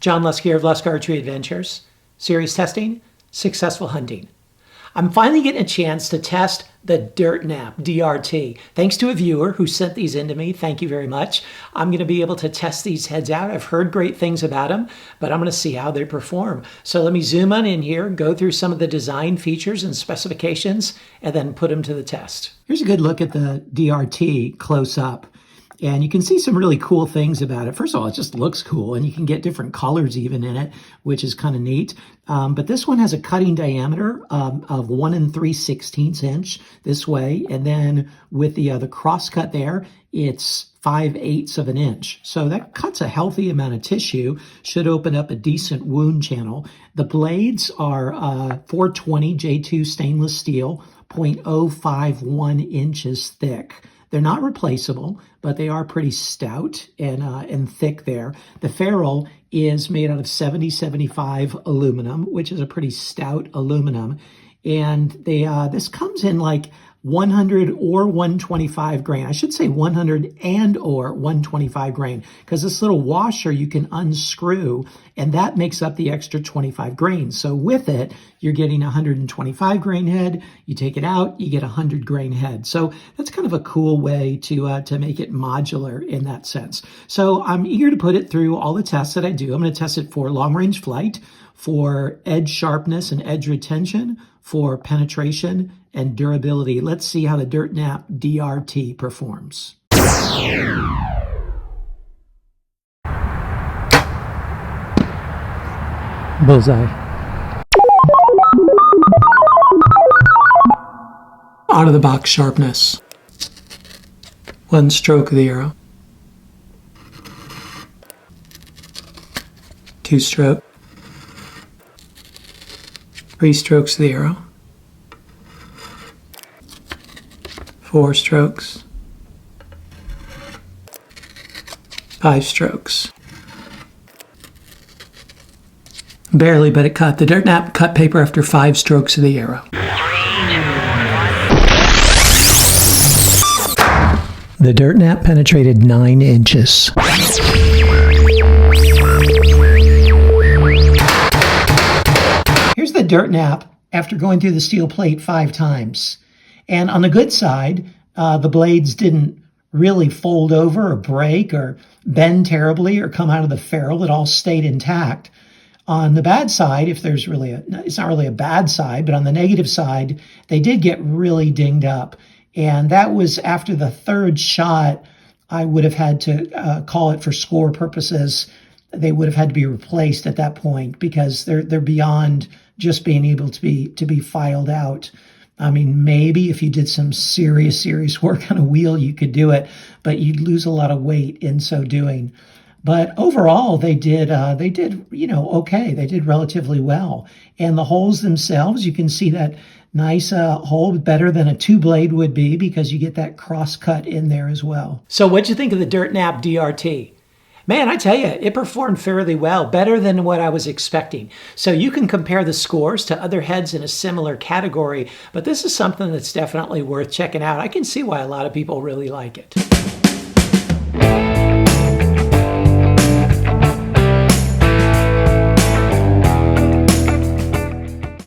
John Luskier of Lusk Archery Adventures. Series testing, successful hunting. I'm finally getting a chance to test the Dirt Nap DRT. Thanks to a viewer who sent these in to me. Thank you very much. I'm going to be able to test these heads out. I've heard great things about them, but I'm going to see how they perform. So let me zoom on in here, go through some of the design features and specifications, and then put them to the test. Here's a good look at the DRT close up. And you can see some really cool things about it. First of all, it just looks cool, and you can get different colors even in it, which is kind of neat. But this one has a cutting diameter of 1 3/16 inch this way. And then with the cross cut there, it's 5/8 of an inch. So that cuts a healthy amount of tissue, should open up a decent wound channel. The blades are 420 J2 stainless steel, 0.051 inches thick. They're not replaceable, but they are pretty stout and thick there. The ferrule is made out of 7075 aluminum, which is a pretty stout aluminum. And this comes in like 100 or 125 grain. I should say 100 and or 125 grain, because this little washer you can unscrew, and that makes up the extra 25 grains. So with it, you're getting a 125 grain head. You take it out, you get a 100 grain head. So that's kind of a cool way to make it modular in that sense. So I'm eager to put it through all the tests that I do. I'm going to test it for long range flight, for edge sharpness and edge retention, for penetration and durability. Let's see how the Dirt Nap DRT performs. Bullseye. Out of the box sharpness. 1 stroke of the arrow. 2 stroke. 3 strokes of the arrow. 4 strokes. 5 strokes. Barely, but it cut. The Dirt Nap cut paper after 5 strokes of the arrow. The Dirt Nap penetrated 9 inches. Here's the Dirt Nap after going through the steel plate 5 times. And on the good side, the blades didn't really fold over or break or bend terribly or come out of the ferrule. It all stayed intact. On the bad side, if there's really it's not really a bad side, but on the negative side, they did get really dinged up. And that was after the 3rd shot. I would have had to call it for score purposes. They would have had to be replaced at that point, because they're beyond just being able to be filed out. I mean, maybe if you did some serious work on a wheel, you could do it, but you'd lose a lot of weight in so doing. But overall, they did, okay. They did relatively well. And the holes themselves, you can see that nice hole, better than a 2-blade would be, because you get that cross cut in there as well. So what'd you think of the Dirt Nap DRT? Man, I tell you, it performed fairly well, better than what I was expecting. So you can compare the scores to other heads in a similar category, but this is something that's definitely worth checking out. I can see why a lot of people really like it.